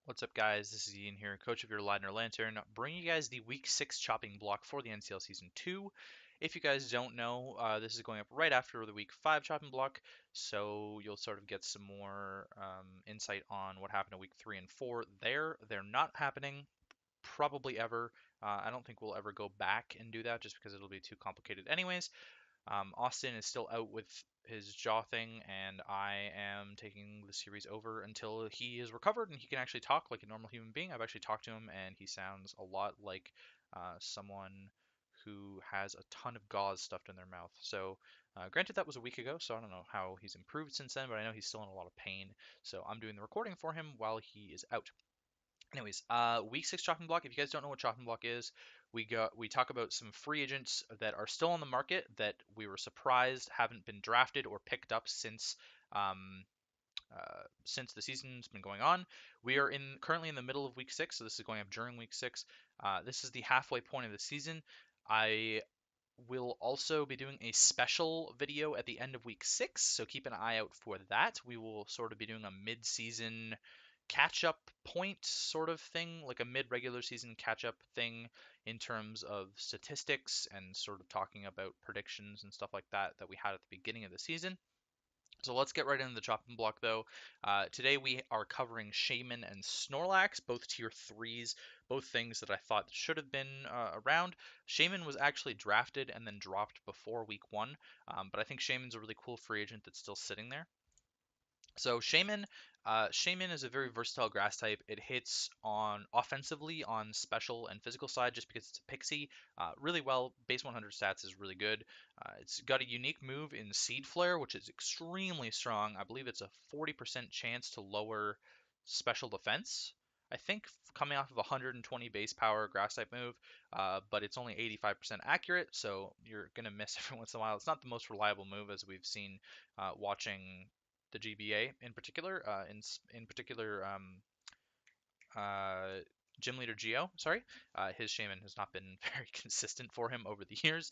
What's up, guys? This is Ian here, coach of your Ladner Lantern, bringing you guys the Week 6 chopping block for the NCL Season 2. If you guys don't know, this is going up right after the Week 5 chopping block, so you'll sort of get some more insight on what happened in Week 3 and 4 there. They're not happening probably ever. I don't think we'll ever go back and do that just because it'll be too complicated anyways. Austin is still out with his jaw thing, and I am taking the series over until he is recovered and he can actually talk like a normal human being. I've actually talked to him, and he sounds a lot like someone who has a ton of gauze stuffed in their mouth. So, granted, that was a week ago, so I don't know how he's improved since then, but I know he's still in a lot of pain. So, I'm doing the recording for him while he is out. Anyways, week 6 chopping block. If you guys don't know what chopping block is, we talk about some free agents that are still on the market that we were surprised haven't been drafted or picked up um, since the season's been going on. We are currently in the middle of week 6, so this is going up during week 6. This is the halfway point of the season. I will also be doing a special video at the end of week 6, so keep an eye out for that. We will sort of be doing a mid-season catch up point sort of thing, like a mid regular season catch up thing in terms of statistics and sort of talking about predictions and stuff like that we had at the beginning of the season. So let's get right into the chopping block though. Today we are covering Shaman and Snorlax, both tier 3s, both things that I thought should have been around. Shaman was actually drafted and then dropped before week 1, but I think Shaman's a really cool free agent that's still sitting there. So Shaman is a very versatile grass type. It hits on offensively on special and physical side just because it's a pixie. Really well. Base 100 stats is really good. It's got a unique move in Seed Flare, which is extremely strong. I believe it's a 40% chance to lower special defense. I think coming off of 120 base power grass type move, but it's only 85% accurate, so you're gonna miss every once in a while. It's not the most reliable move as we've seen watching the GBA in particular, in particular, uh, Gym Leader Geo, sorry, his Shaman has not been very consistent for him over the years.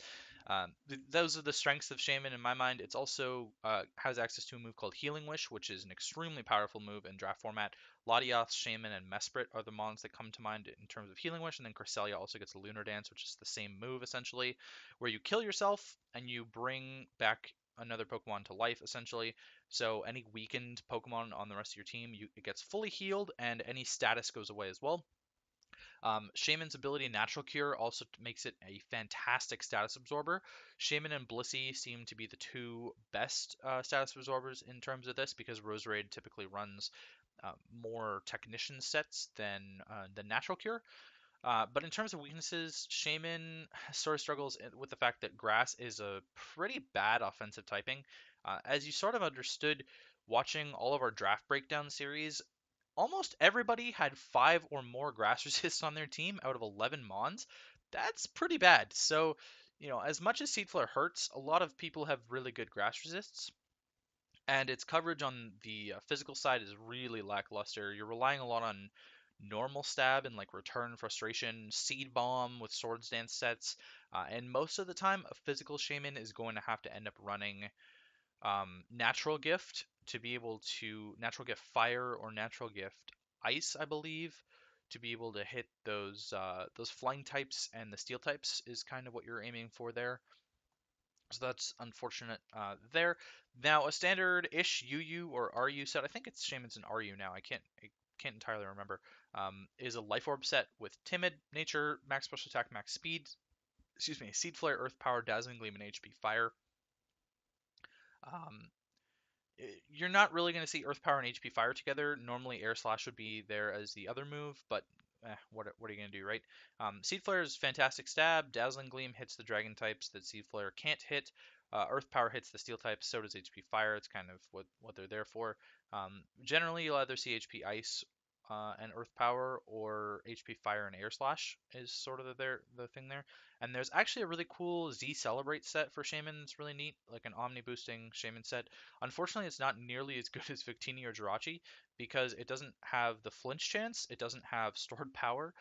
Those are the strengths of Shaman in my mind. It's also has access to a move called Healing Wish, which is an extremely powerful move in draft format. Latios, Shaman, and Mesprit are the mons that come to mind in terms of Healing Wish, and then Cresselia also gets a Lunar Dance, which is the same move essentially, where you kill yourself and you bring back another Pokemon to life essentially. So any weakened Pokemon on the rest of your team, it gets fully healed, and any status goes away as well. Shaman's ability Natural Cure also makes it a fantastic status absorber. Shaman and Blissey seem to be the two best status absorbers in terms of this because Roserade typically runs more technician sets than Natural Cure. But in terms of weaknesses, Shaman sort of struggles with the fact that Grass is a pretty bad offensive typing. As you sort of understood watching all of our draft breakdown series, almost everybody had 5 or more grass resists on their team out of 11 mons. That's pretty bad. So, as much as Seed Flare hurts, a lot of people have really good grass resists. And its coverage on the physical side is really lackluster. You're relying a lot on normal stab and like return frustration, seed bomb with swords dance sets, and most of the time a physical shaman is going to have to end up running natural gift to be able to natural gift fire or natural gift ice, I believe, to be able to hit those flying types, and the steel types is kind of what you're aiming for there. So that's unfortunate there. Now a standard-ish UU or RU set, I think it's Shaman's and RU now. I can't entirely remember. Is a Life Orb set with Timid, Nature, Max Special Attack, Max Speed. Excuse me, Seed Flare, Earth Power, Dazzling Gleam, and HP Fire. Um, you're not really going to see Earth Power and HP Fire together. Normally, Air Slash would be there as the other move, but what are you going to do, right? Seed Flare is fantastic stab. Dazzling Gleam hits the Dragon types that Seed Flare can't hit. Earth Power hits the Steel types, so does HP Fire. It's kind of what they're there for. Generally, you'll either see HP Ice and Earth Power, or HP Fire and Air Slash is sort of the thing there. And there's actually a really cool Z Celebrate set for Shaman that's really neat, like an Omni boosting Shaman set. Unfortunately, it's not nearly as good as Victini or Jirachi because it doesn't have the flinch chance, it doesn't have stored power,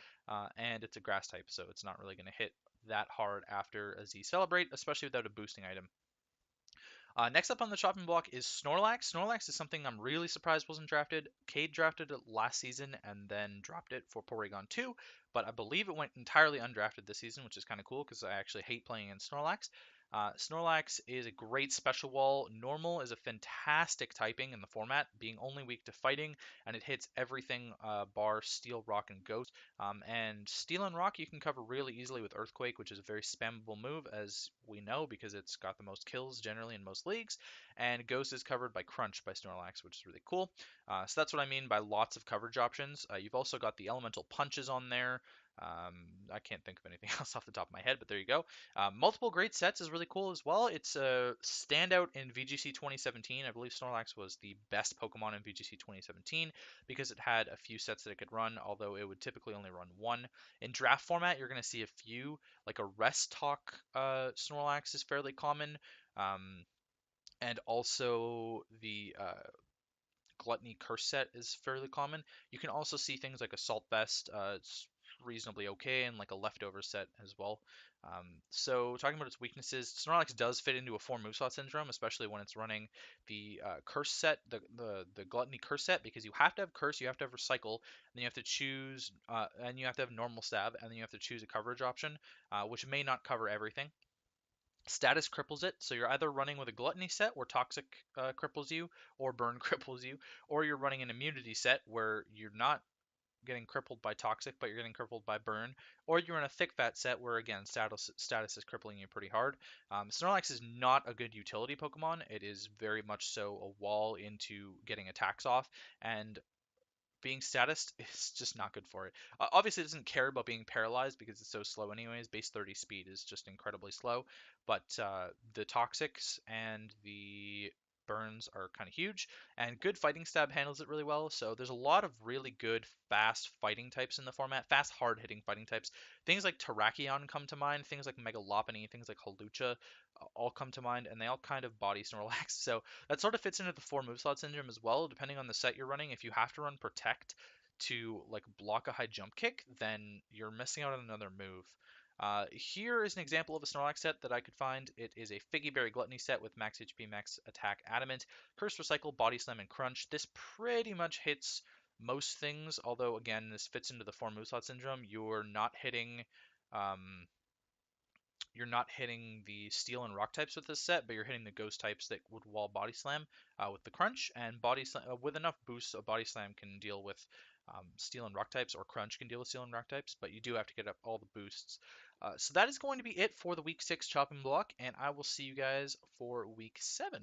and it's a grass type, so it's not really going to hit that hard after a Z Celebrate, especially without a boosting item. Next up on the chopping block is Snorlax. Snorlax is something I'm really surprised wasn't drafted. Cade drafted it last season and then dropped it for Porygon 2, but I believe it went entirely undrafted this season, which is kind of cool because I actually hate playing in Snorlax. Snorlax is a great special wall. Normal is a fantastic typing in the format, being only weak to fighting, and it hits everything bar Steel, Rock, and Ghost. And Steel and Rock you can cover really easily with Earthquake, which is a very spammable move, as we know, because it's got the most kills generally in most leagues. And Ghost is covered by Crunch by Snorlax, which is really cool. So that's what I mean by lots of coverage options. You've also got the Elemental Punches on there. I can't think of anything else off the top of my head, but there you go. Multiple great sets is really cool as well. It's a standout in VGC 2017. I believe Snorlax was the best Pokemon in VGC 2017 because it had a few sets that it could run, although it would typically only run one. In draft format, you're going to see a few, like a Rest Talk Snorlax is fairly common, um, and also the Gluttony Curse set is fairly common. You can also see things like Assault Vest. It's reasonably okay, and like a leftover set as well. So talking about its weaknesses, Snorlax does fit into a 4 moveslot syndrome, especially when it's running the Curse set, the Gluttony Curse set, because you have to have Curse, you have to have Recycle, then you have to choose, and you have to have Normal Stab, and then you have to choose a coverage option, which may not cover everything. Status cripples it, so you're either running with a Gluttony set where Toxic cripples you, or Burn cripples you, or you're running an Immunity set where you're not getting crippled by Toxic, but you're getting crippled by Burn, or you're in a Thick Fat set where, again, status is crippling you pretty hard. Snorlax is not a good utility Pokemon. It is very much so a wall into getting attacks off, and being status is just not good for it. Obviously, it doesn't care about being paralyzed because it's so slow anyways. Base 30 speed is just incredibly slow. But the toxics and the burns are kind of huge, and good fighting stab handles it really well. So there's a lot of really good fast fighting types in the format, fast hard hitting fighting types. Things like Terrakion come to mind, things like Mega Lopunny, things like Hawlucha all come to mind, and they all kind of body Snorlax. So that sort of fits into the 4 moveslot syndrome as well, depending on the set you're running. If you have to run Protect to like block a high jump kick, then you're missing out on another move. Here is an example of a Snorlax set that I could find. It is a Figgy Berry Gluttony set with max HP, max attack, Adamant, Curse, Recycle, Body Slam, and Crunch. This pretty much hits most things, although again, this fits into the 4 moveslot syndrome. Um, you're not hitting the steel and rock types with this set, but you're hitting the ghost types that would wall body slam with the crunch, and body slam with enough boosts, a body slam can deal with steel and rock types, or crunch can deal with steel and rock types, but you do have to get up all the boosts. So that is going to be it for the week 6 chopping block, and I will see you guys for week 7.